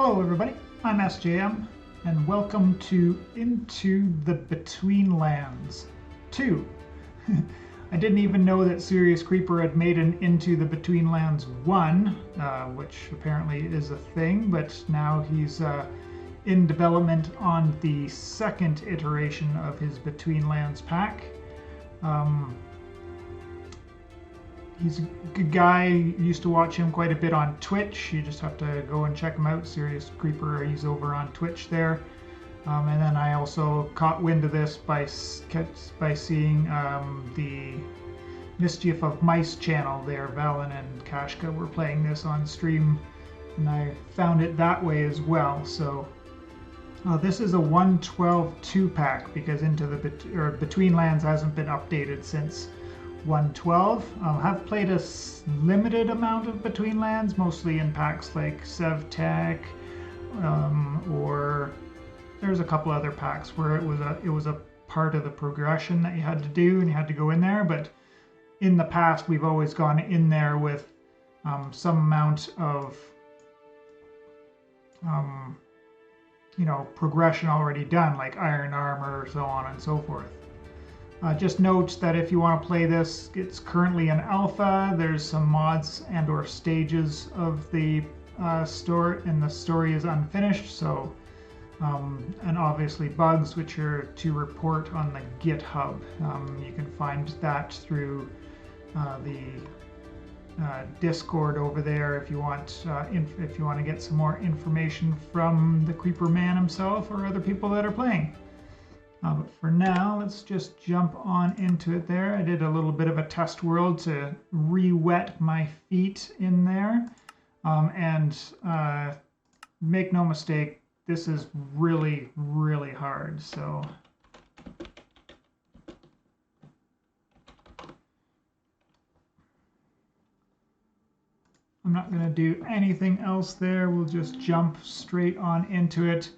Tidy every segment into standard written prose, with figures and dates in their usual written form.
Hello everybody, I'm SJM, and welcome to Into the Betweenlands 2. I didn't even know that Serious Creeper had made an Into the Betweenlands 1, which apparently is a thing, but now he's in development on the second iteration of his Betweenlands pack. He's a good guy. Used to watch him quite a bit on Twitch. You just have to go and check him out. Serious Creeper, he's over on Twitch there. And then I also caught wind of this by seeing the Mischief of Mice channel there. Valen and Kashka were playing this on stream, and I found it that way as well. So this is a 112 2-pack because Betweenlands hasn't been updated since 112. I've played a limited amount of Betweenlands, mostly in packs like Sevtech, or there's a couple other packs where it was a part of the progression that you had to do and you had to go in there. But in the past, we've always gone in there with some amount of progression already done, like iron armor, so on and so forth. Just note that if you want to play this, it's currently an alpha. There's some mods and or stages of the story, and the story is unfinished. So, and obviously bugs, which are to report on the GitHub. You can find that through the Discord over there if you want to get some more information from the Creeper Man himself or other people that are playing. But for now, let's just jump on into it there. I did a little bit of a test world to re-wet my feet in there. And make no mistake, this is really, really hard. So I'm not going to do anything else there. We'll just jump straight on into it.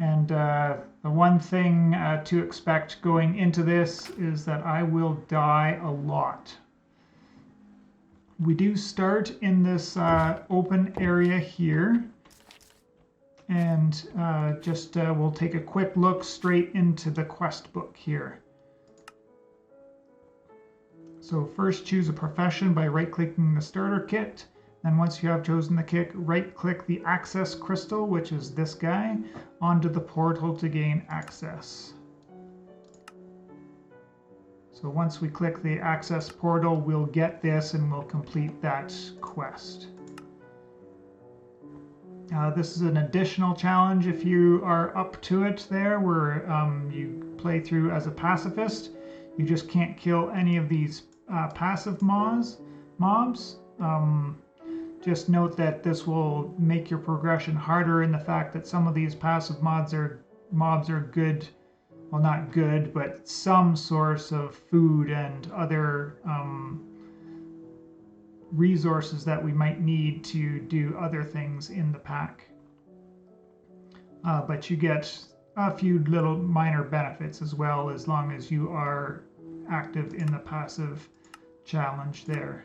And the one thing to expect going into this is that I will die a lot. We do start in this open area here, and we'll take a quick look straight into the quest book here. So first, choose a profession by right-clicking the starter kit. Then once you have chosen the kit, right-click the access crystal, which is this guy, onto the portal to gain access. So once we click the access portal, we'll get this and we'll complete that quest. This is an additional challenge if you are up to it there, where you play through as a pacifist. You just can't kill any of these passive mobs. Just note that this will make your progression harder in the fact that some of these passive mobs are good, well, not good, but some source of food and other resources that we might need to do other things in the pack. But you get a few little minor benefits as well, as long as you are active in the passive challenge there.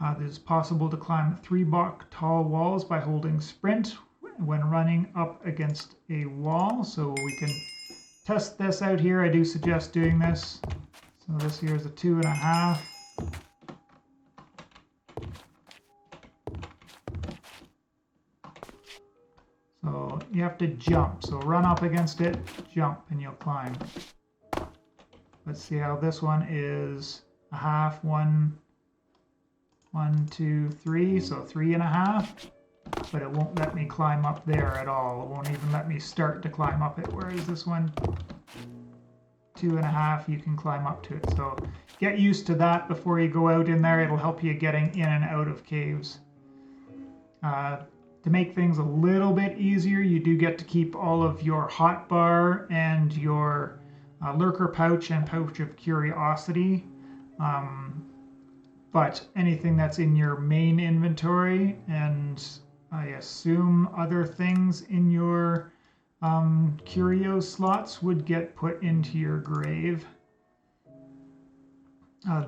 It is possible to climb 3-block tall walls by holding sprint when running up against a wall. So we can test this out here. I do suggest doing this. So this here is a 2.5. So you have to jump. So run up against it, jump, and you'll climb. Let's see how this one is. A half, 1, 2, 3, so 3.5, but it won't let me climb up there at all. It won't even let me start to climb up it, whereas this one, 2.5, you can climb up to it. So get used to that before you go out in there. It'll help you getting in and out of caves. To make things a little bit easier, you do get to keep all of your hotbar and your lurker pouch and pouch of curiosity. But anything that's in your main inventory, and I assume other things in your curio slots, would get put into your grave.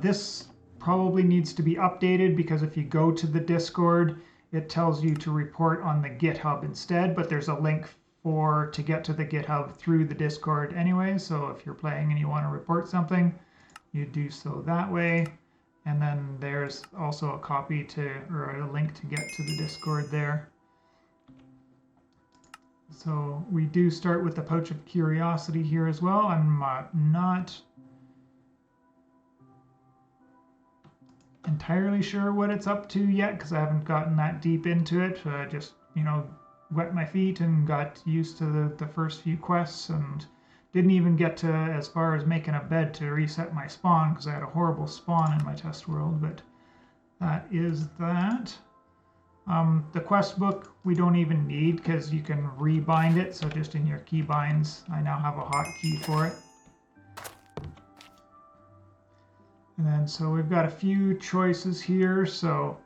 This probably needs to be updated because if you go to the Discord it tells you to report on the GitHub instead, but there's a link to get to the GitHub through the Discord anyway. So if you're playing and you want to report something, you do so that way. And then there's also a copy or a link to get to the Discord there. So we do start with the Pouch of Curiosity here as well. I'm not entirely sure what it's up to yet because I haven't gotten that deep into it. Just, wet my feet and got used to the first few quests and didn't even get to as far as making a bed to reset my spawn because I had a horrible spawn in my test world, but that is that. The quest book we don't even need because you can rebind it, so just in your keybinds I now have a hotkey for it. And then so we've got a few choices here, so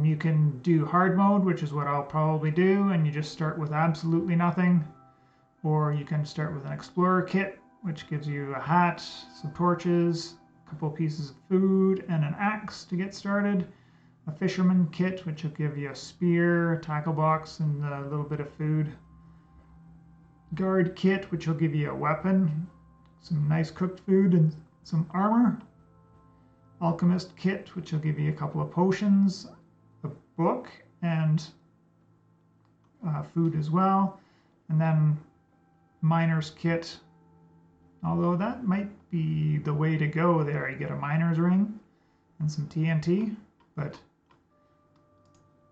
you can do hard mode, which is what I'll probably do, and you just start with absolutely nothing. Or you can start with an explorer kit, which gives you a hat, some torches, a couple pieces of food, and an axe to get started. A fisherman kit, which will give you a spear, a tackle box, and a little bit of food. Guard kit, which will give you a weapon, some nice cooked food, and some armor. Alchemist kit, which will give you a couple of potions, a book, and food as well. And then miner's kit, although that might be the way to go there. You get a miner's ring and some TNT, but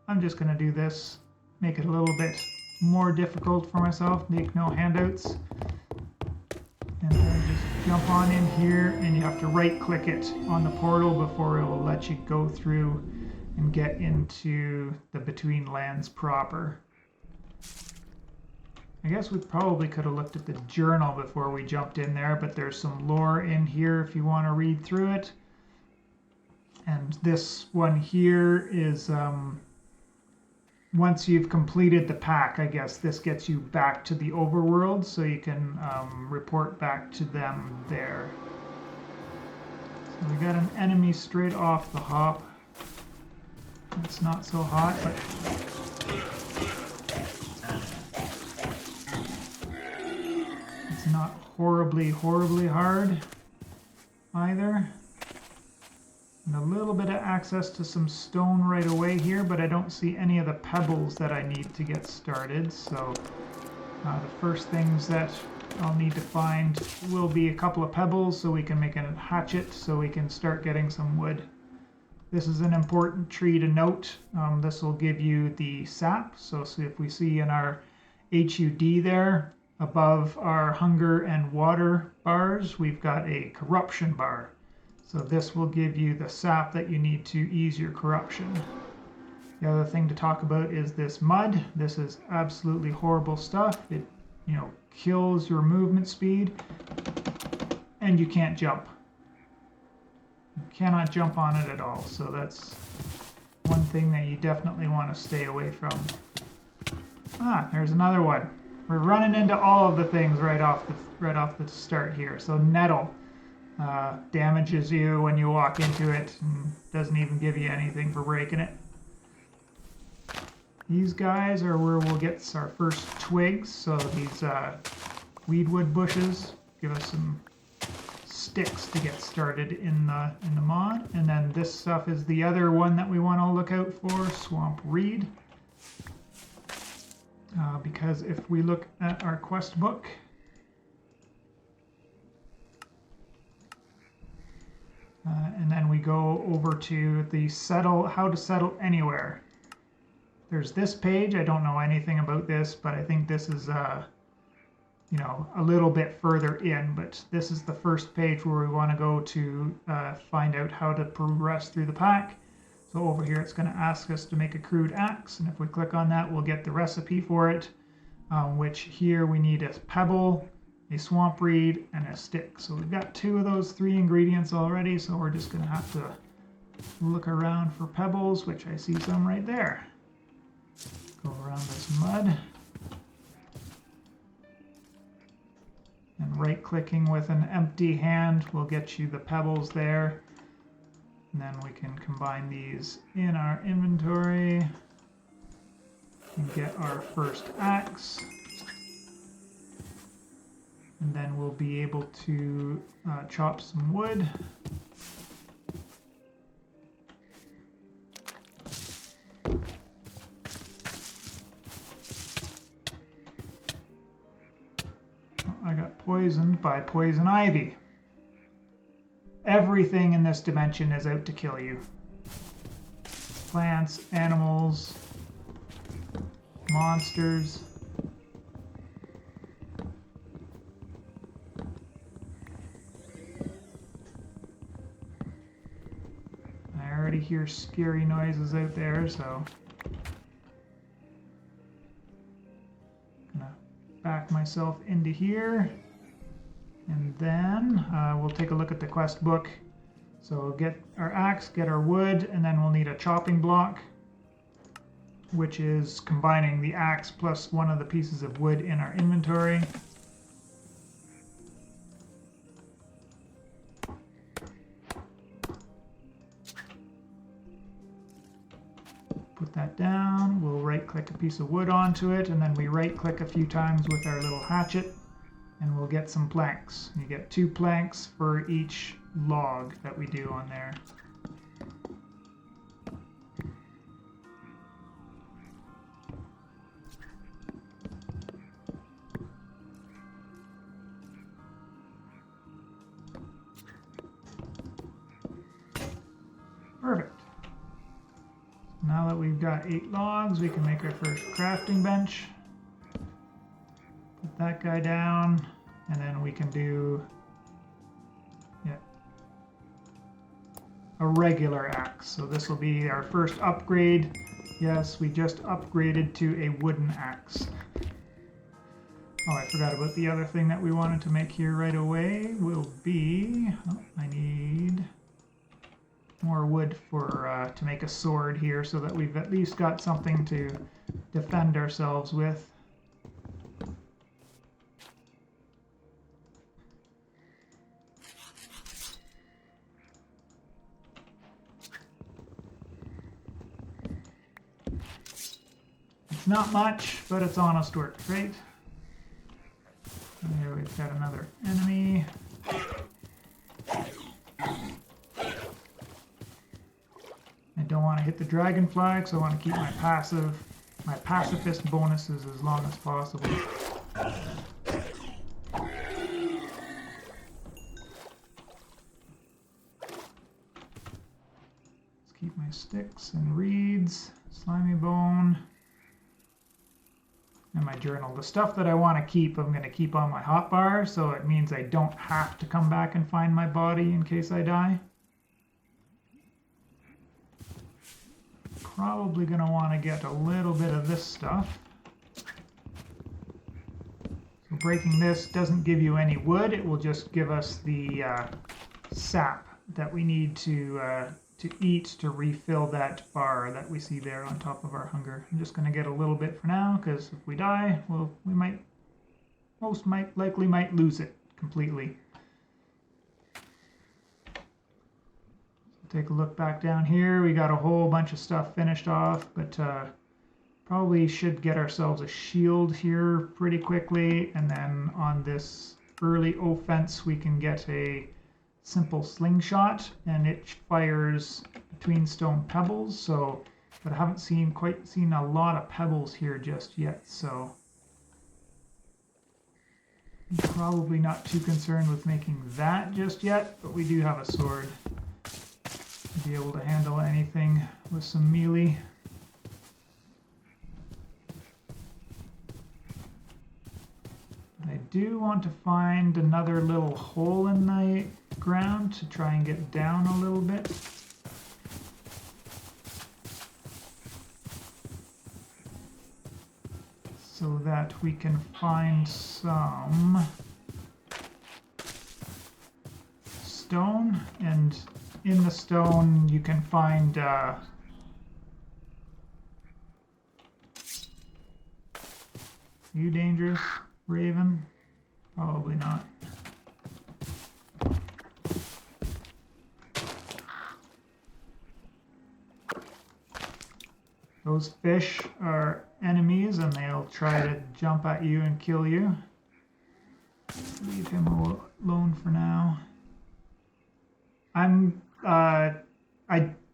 I'm just going to do this, make it a little bit more difficult for myself, make no handouts, and then just jump on in here, and you have to right click it on the portal before it will let you go through and get into the Betweenlands proper. I guess we probably could have looked at the journal before we jumped in there, but there's some lore in here if you want to read through it. And this one here is once you've completed the pack, I guess this gets you back to the overworld, so you can report back to them there. So we got an enemy straight off the hop. It's not so hot, but it's not horribly hard either. And a little bit of access to some stone right away here, but I don't see any of the pebbles that I need to get started. So the first things that I'll need to find will be a couple of pebbles so we can make a hatchet so we can start getting some wood. This is an important tree to note. This will give you the sap. So if we see in our HUD there, above our hunger and water bars, we've got a corruption bar. So this will give you the sap that you need to ease your corruption. The other thing to talk about is this mud. This is absolutely horrible stuff. It, kills your movement speed, and you can't jump. You cannot jump on it at all. So that's one thing that you definitely want to stay away from. There's another one. We're running into all of the things right off the start here. So nettle damages you when you walk into it and doesn't even give you anything for breaking it. These guys are where we'll get our first twigs. So these weedwood bushes give us some sticks to get started in the mod. And then this stuff is the other one that we want to look out for, swamp reed. Because if we look at our quest book, and then we go over to the how to settle anywhere. There's this page. I don't know anything about this, but I think this is a little bit further in. But this is the first page where we want to go to find out how to progress through the pack. So over here, it's going to ask us to make a crude axe, and if we click on that, we'll get the recipe for it. Which here we need a pebble, a swamp reed, and a stick. So we've got 2 of those 3 ingredients already, so we're just going to have to look around for pebbles, which I see some right there. Go around this mud. And right-clicking with an empty hand will get you the pebbles there. And then we can combine these in our inventory. and get our first axe. And then we'll be able to chop some wood. I got poisoned by poison ivy. Everything in this dimension is out to kill you. Plants, animals, monsters. I already hear scary noises out there, so gonna back myself into here, and then we'll take a look at the quest book. So we'll get our axe, get our wood, and then we'll need a chopping block, which is combining the axe plus one of the pieces of wood in our inventory. Put that down. We'll right-click a piece of wood onto it, and then we right-click a few times with our little hatchet, and we'll get some planks. You get 2 planks for each log that we do on there. Perfect. Now that we've got 8 logs, we can make our first crafting bench. Put that guy down, and then we can do a regular axe. So this will be our first upgrade. Yes, we just upgraded to a wooden axe. Oh, I forgot about the other thing that we wanted to make here right away will be, I need more wood for to make a sword here so that we've at least got something to defend ourselves with. It's not much, but it's honest work, right? And here we've got another enemy. I don't want to hit the dragonfly, so I want to keep my pacifist bonuses as long as possible. Let's keep my sticks and reeds, slimy bone, and my journal. The stuff that I want to keep, I'm going to keep on my hotbar, so it means I don't have to come back and find my body in case I die. Probably going to want to get a little bit of this stuff. So breaking this doesn't give you any wood, it will just give us the sap that we need to eat to refill that bar that we see there on top of our hunger. I'm just going to get a little bit for now, because if we die, well, we most likely might lose it completely. Take a look back down here. We got a whole bunch of stuff finished off, but probably should get ourselves a shield here pretty quickly, and then on this early offense we can get a simple slingshot, and it fires between stone pebbles. So, but I haven't quite seen a lot of pebbles here just yet, so I'm probably not too concerned with making that just yet, but we do have a sword. Be able to handle anything with some melee. I do want to find another little hole in the ground to try and get down a little bit. So that we can find some stone, and in the stone you can find you dangerous, Raven? Probably not. Those fish are enemies and they'll try to jump at you and kill you. Leave him alone for now.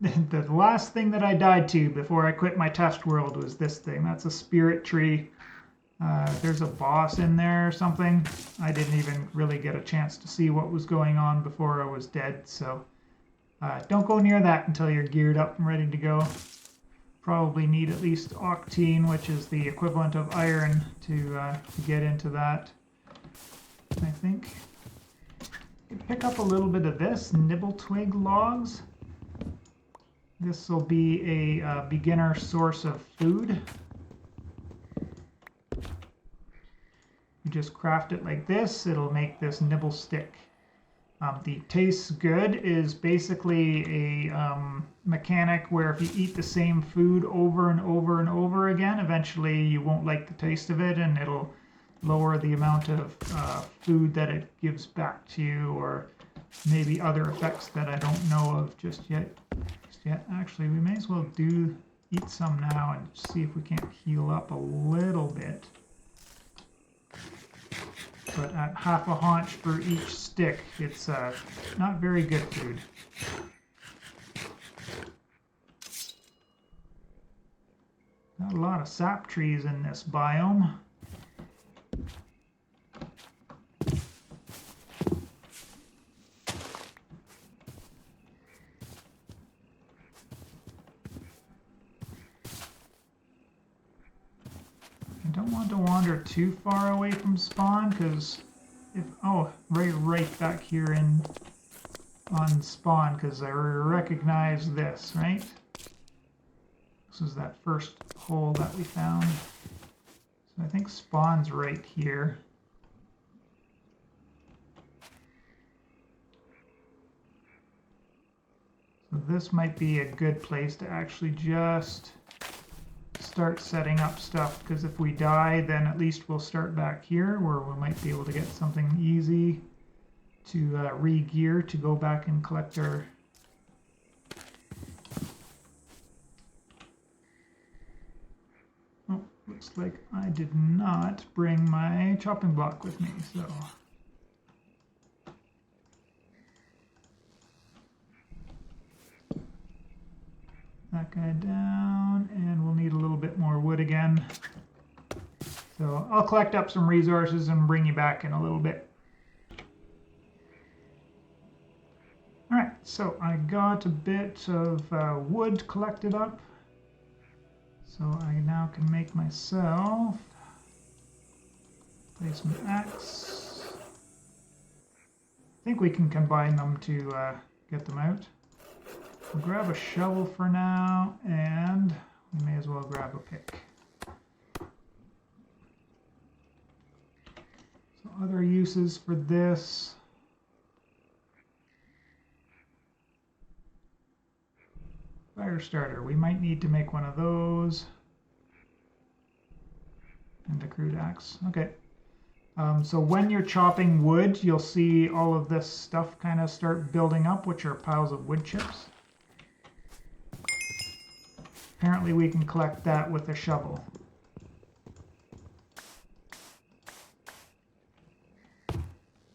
The last thing that I died to before I quit my test world was this thing. That's a spirit tree. There's a boss in there or something. I didn't even really get a chance to see what was going on before I was dead, so don't go near that until you're geared up and ready to go. Probably need at least octane, which is the equivalent of iron, to get into that, I think. Pick up a little bit of this, nibble twig logs. This will be a beginner source of food. You just craft it like this, it'll make this nibble stick. The tastes good is basically a mechanic where if you eat the same food over and over and over again, eventually you won't like the taste of it and it'll lower the amount of food that it gives back to you, or maybe other effects that I don't know of just yet. Actually, we may as well eat some now and see if we can't heal up a little bit. But at half a haunch for each stick, it's not very good food. Got a lot of sap trees in this biome. I don't want to wander too far away from spawn because right back here on spawn, because I recognize this, right? This is that first hole that we found. So I think spawn's right here. So this might be a good place to actually just start setting up stuff, because if we die, then at least we'll start back here where we might be able to get something easy to re-gear to go back and collect our... Oh, looks like I did not bring my chopping block with me, so... That guy down, and we'll need a little bit more wood again. So I'll collect up some resources and bring you back in a little bit. Alright, so I got a bit of wood collected up. So I now can make myself place an axe. I think we can combine them to get them out. We'll grab a shovel for now, and we may as well grab a pick. So other uses for this. Fire starter. We might need to make one of those. And a crude axe. Okay. So when you're chopping wood, you'll see all of this stuff kind of start building up, which are piles of wood chips. Apparently we can collect that with a shovel.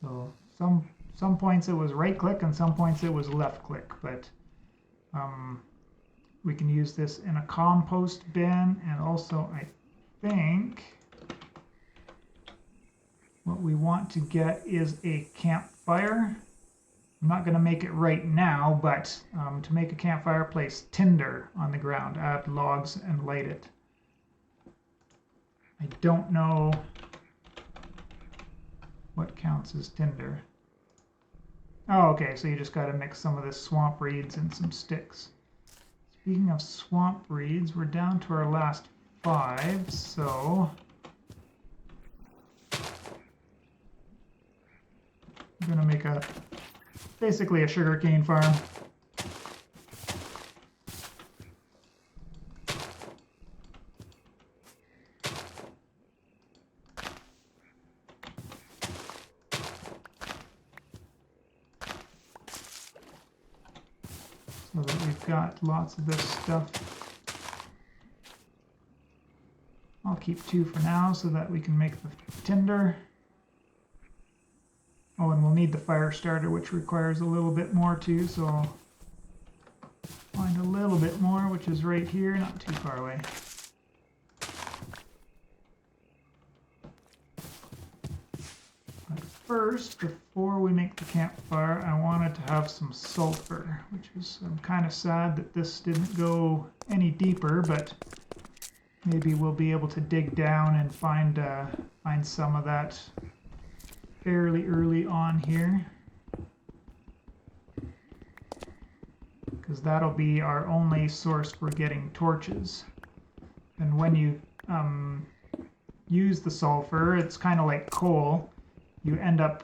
So some points it was right click and some points it was left click, but we can use this in a compost bin, and also I think what we want to get is a campfire. I'm not going to make it right now, but to make a campfire, place tinder on the ground, add logs and light it. I don't know what counts as tinder. Oh, okay, so you just got to mix some of this swamp reeds and some sticks. Speaking of swamp reeds, we're down to our last 5, so I'm going to make basically a sugarcane farm. So that we've got lots of this stuff. keep 2 for now so that we can make the tinder. Oh, and we'll need the fire starter, which requires a little bit more too, so I'll find a little bit more, which is right here, not too far away. But first, before we make the campfire, I wanted to have some sulfur, which is, I'm kind of sad that this didn't go any deeper, but maybe we'll be able to dig down and find some of that fairly early on here, because that'll be our only source for getting torches. And when you use the sulfur, it's kind of like coal. You end up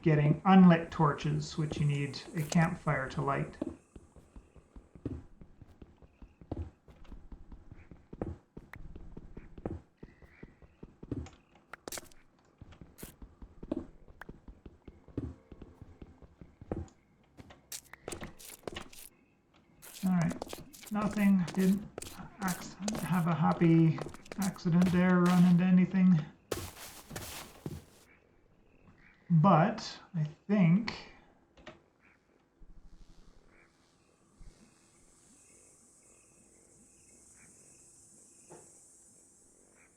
getting unlit torches, which you need a campfire to light. Alright, nothing, didn't have a happy accident there, run into anything. But, I think...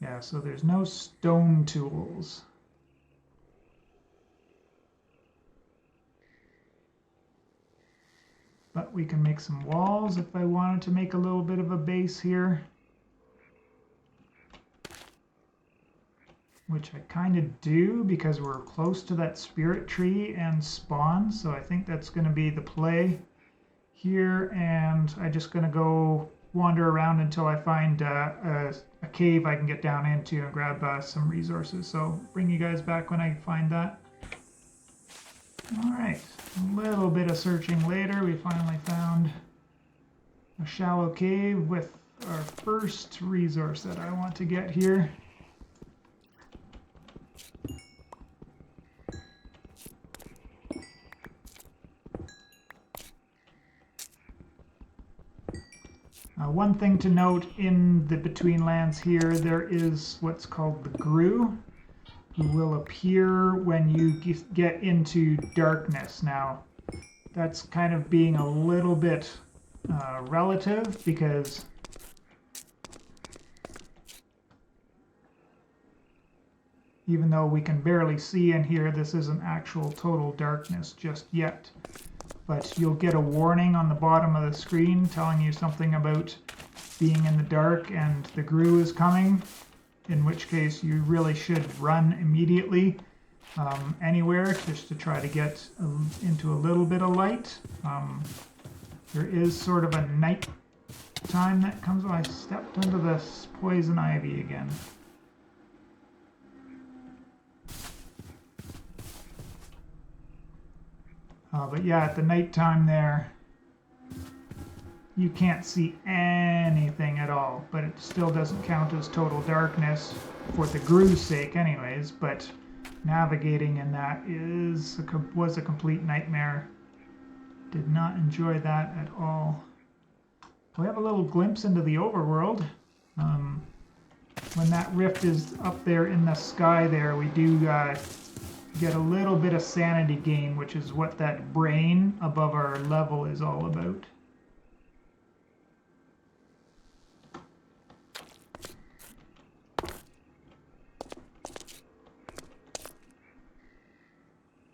yeah, so there's no stone tools. But we can make some walls if I wanted to make a little bit of a base here. Which I kind of do because we're close to that spirit tree and spawn. So I think that's going to be the play here. And I'm just going to go wander around until I find a cave I can get down into and grab some resources. So bring you guys back when I find that. Alright, a little bit of searching later, we finally found a shallow cave with our first resource that I want to get here. One thing to note in the Betweenlands here, there is what's called the grue, who will appear when you get into darkness. Now, that's kind of being a little bit relative, because even though we can barely see in here, this isn't actual total darkness just yet. But you'll get a warning on the bottom of the screen telling you something about being in the dark and the grue is coming, in which case you really should run immediately anywhere just to try to get into a little bit of light. There is sort of a night time that comes. Oh, I stepped into this poison ivy again. But yeah, at the nighttime there, you can't see anything at all, but it still doesn't count as total darkness for the grue's sake anyways, but navigating in that was a complete nightmare. Did not enjoy that at all. We have a little glimpse into the overworld. When that rift is up there in the sky there, we do get a little bit of sanity gain, which is what that brain above our level is all about.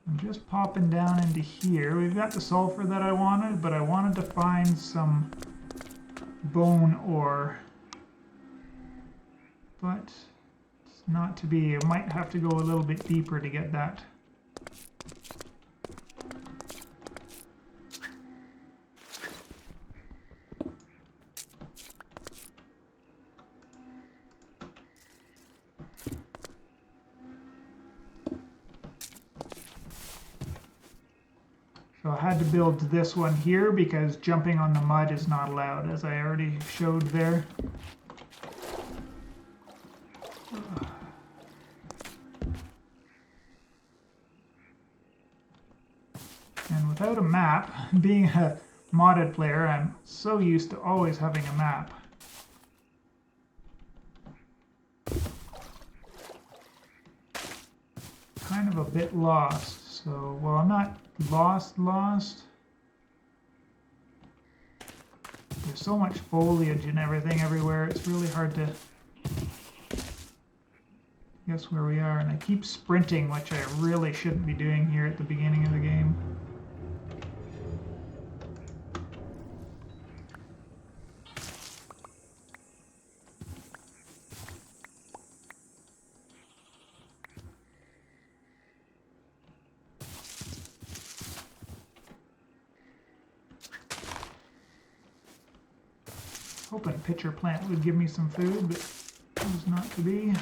I'm just popping down into here. We've got the sulfur that I wanted, but I wanted to find some bone ore. But it's not to be. I might have to go a little bit deeper to get that. So I had to build this one here because jumping on the mud is not allowed, as I already showed there. And without a map, being a modded player, I'm so used to always having a map. kind of a bit lost. So, well, I'm not lost. There's so much foliage and everything everywhere, it's really hard to guess where we are. And I keep sprinting, which I really shouldn't be doing here at the beginning of the game. Hoping pitcher plant would give me some food, but it was not to be.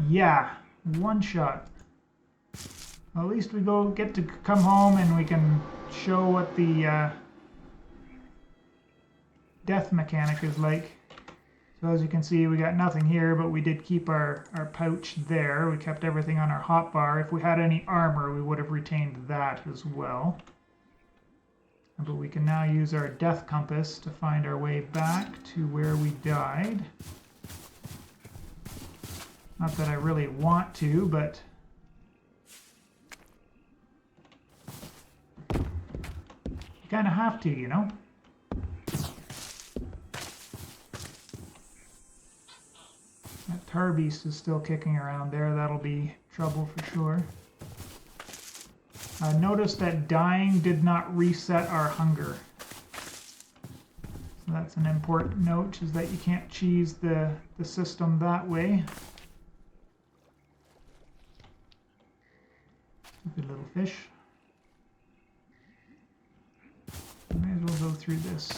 Yeah, one shot. Well, at least we get to come home and we can show what the death mechanic is like. So as you can see, we got nothing here, but we did keep our pouch there. We kept everything on our hotbar. If we had any armor, we would have retained that as well. But we can now use our death compass to find our way back to where we died. Not that I really want to, but you kind of have to, you know? That tar beast is still kicking around there. That'll be trouble for sure. Notice that dying did not reset our hunger. So that's an important note, is that you can't cheese the system that way. Stupid little fish. May as well go through this.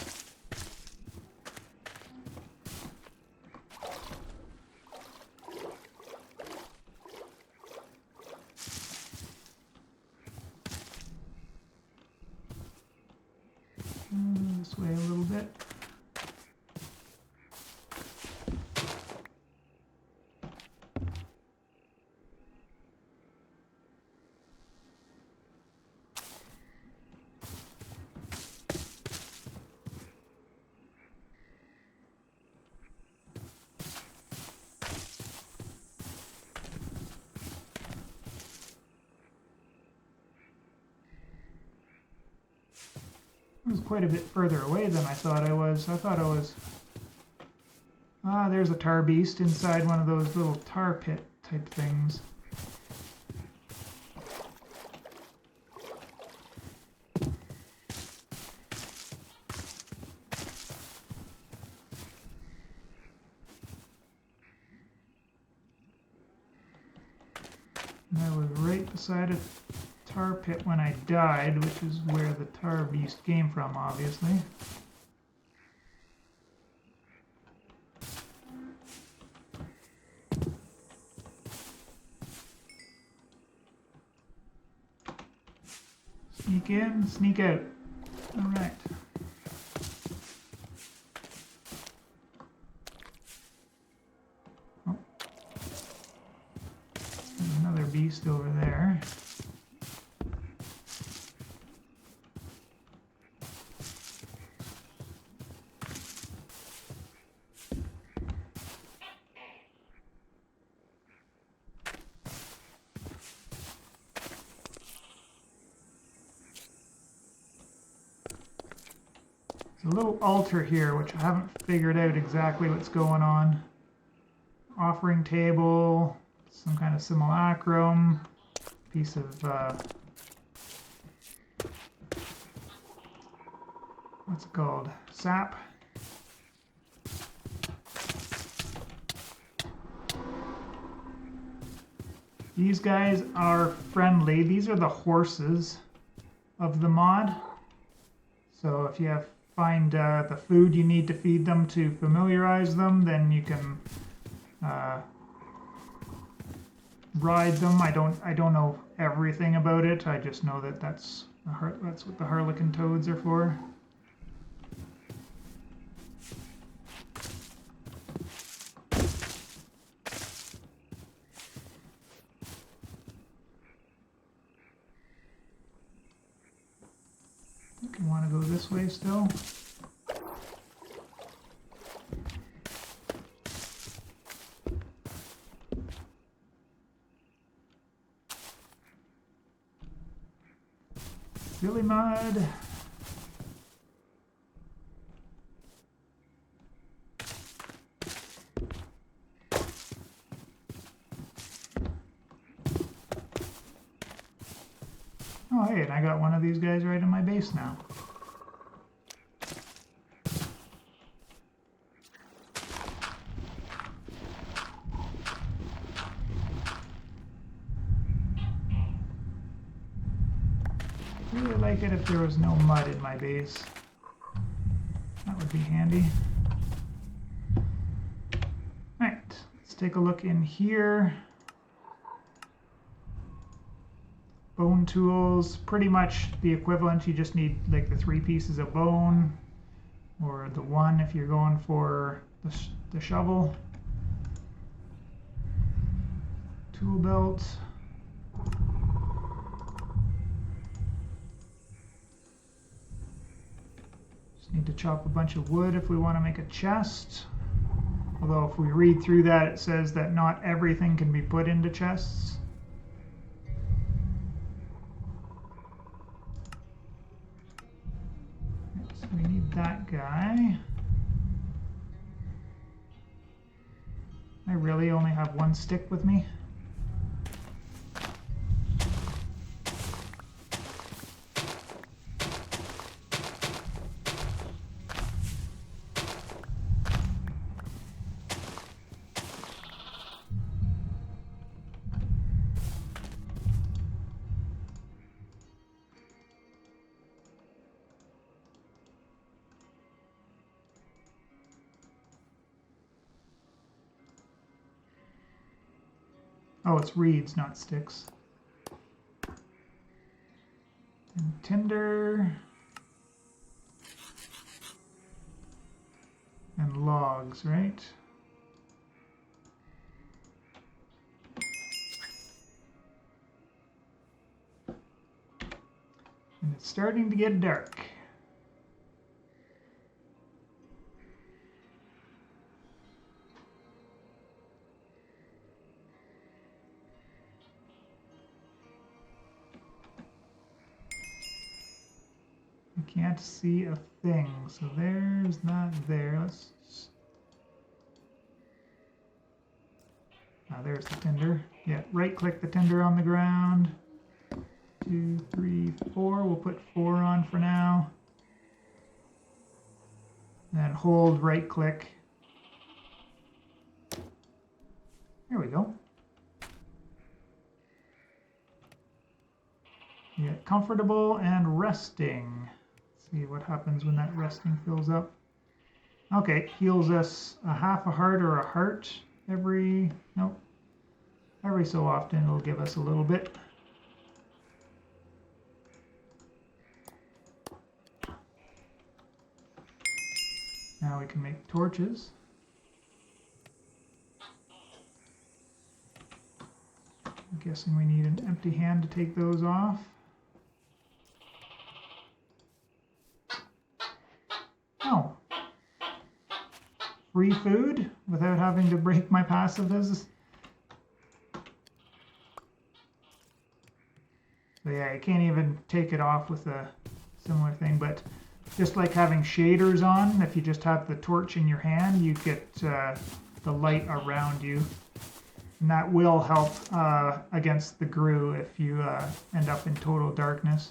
This way a little bit. It was quite a bit further away than I thought I was. Ah, there's a tar beast inside one of those little tar pit type things. And I was right beside a tar pit when I died, which is where the tar beast came from, obviously. Sneak in, sneak out. All right. Oh. There's another beast over there. A little altar here, which I haven't figured out exactly what's going on. Offering table, some kind of simulacrum, piece of, what's it called? Sap. These guys are friendly. These are the horses of the mod. So if you find the food you need to feed them to familiarize them, then you can ride them. I don't know everything about it. I just know that that's what the harlequin toads are for. I think I want to go this way still. silly mud. Oh, hey, and I got one of these guys right in my base now. Really like it if there was no mud in my base. That would be handy. Alright, let's take a look in here. Bone tools, pretty much the equivalent. You just need like the 3 pieces of bone, or the 1 if you're going for the shovel. Tool belt. Just need to chop a bunch of wood if we want to make a chest. Although if we read through that, it says that not everything can be put into chests. We need that guy. I really only have 1 stick with me. Oh, it's reeds, not sticks. And tinder. And logs, right? And it's starting to get dark. Can't see a thing, so there's that there. Let's. There's the tinder. Yeah, right click the tinder on the ground. 2, 3, 4. We'll put 4 on for now. Then hold right click. There we go. Yeah, comfortable and resting. See what happens when that resting fills up. Okay, heals us a half a heart or a heart every so often. It'll give us a little bit. Now we can make torches. I'm guessing we need an empty hand to take those off. Oh. Free food without having to break my passives. So yeah, you can't even take it off with a similar thing, but just like having shaders on, if you just have the torch in your hand, you get the light around you. And that will help against the grue if you end up in total darkness.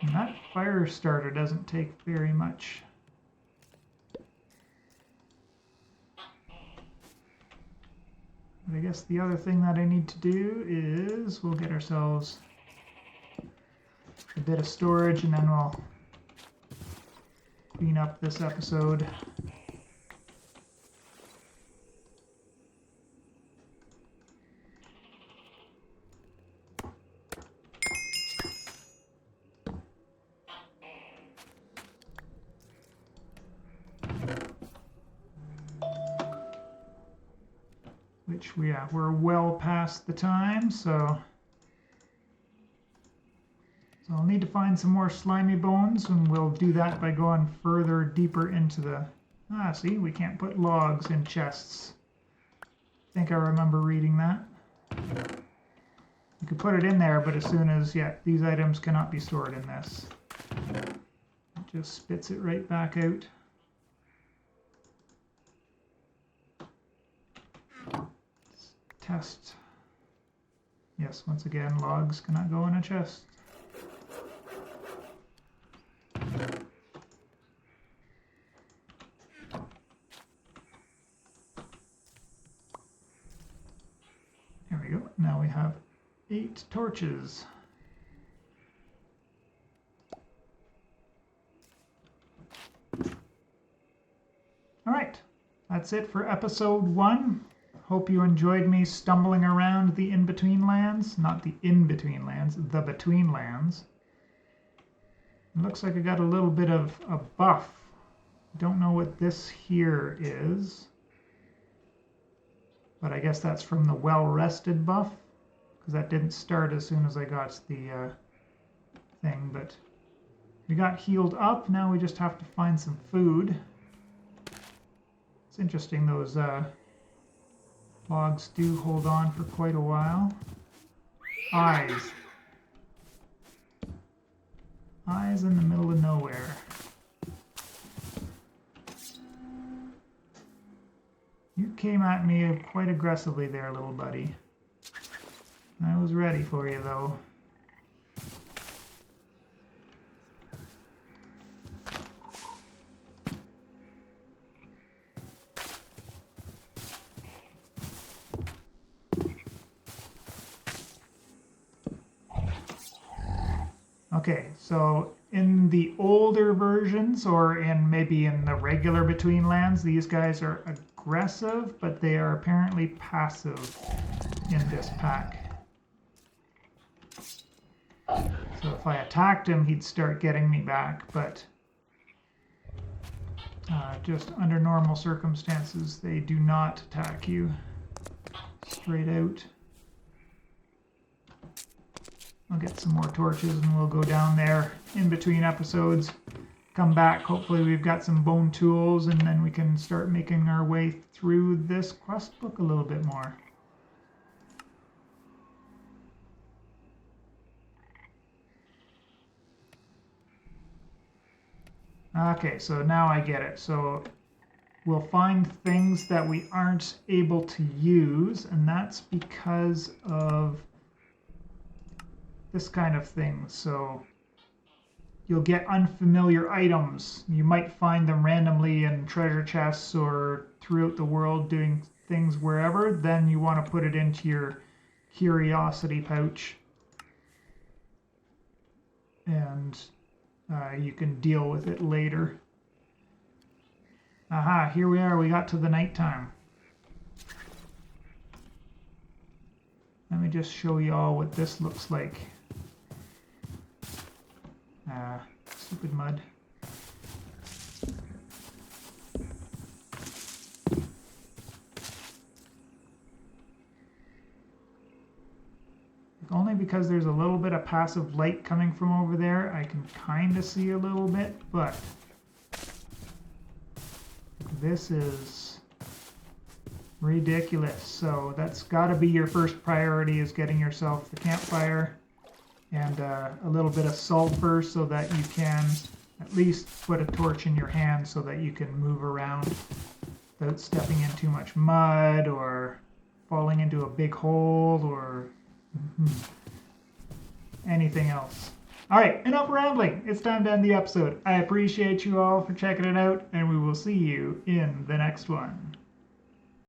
And that fire starter doesn't take very much. But I guess the other thing that I need to do is we'll get ourselves a bit of storage and then we'll clean up this episode. Which we're well past the time, so I'll need to find some more slimy bones, and we'll do that by going further deeper into the... see, we can't put logs in chests. I think I remember reading that. You could put it in there, but as soon as, yeah, these items cannot be stored in this. It just spits it right back out. Let's test. Yes, once again, logs cannot go in a chest. There we go. Now we have 8 torches. All right, that's it for episode 1. Hope you enjoyed me stumbling around the in-between-lands. Not the in-between-lands, the Betweenlands. It looks like I got a little bit of a buff. Don't know what this here is. But I guess that's from the well-rested buff. Because that didn't start as soon as I got the thing. But we got healed up. Now we just have to find some food. It's interesting, those logs do hold on for quite a while. Eyes. Eyes in the middle of nowhere. You came at me quite aggressively there, little buddy. I was ready for you, though. Okay, so in the older versions, or maybe in the regular Betweenlands, these guys are aggressive, but they are apparently passive in this pack. So if I attacked him, he'd start getting me back, but just under normal circumstances, they do not attack you straight out. I'll get some more torches and we'll go down there in between episodes. Come back, hopefully we've got some bone tools, and then we can start making our way through this quest book a little bit more. Okay, so now I get it. So we'll find things that we aren't able to use, and that's because of this kind of thing. So you'll get unfamiliar items. You might find them randomly in treasure chests or throughout the world doing things wherever. Then you want to put it into your curiosity pouch. And you can deal with it later. Aha, here we are. We got to the nighttime. Let me just show you all what this looks like. Stupid mud. Only because there's a little bit of passive light coming from over there, I can kind of see a little bit, but this is ridiculous. So that's got to be your first priority, is getting yourself the campfire and a little bit of sulfur so that you can at least put a torch in your hand so that you can move around without stepping in too much mud or falling into a big hole or anything else. All right, enough rambling. It's time to end the episode. I appreciate you all for checking it out, and we will see you in the next one.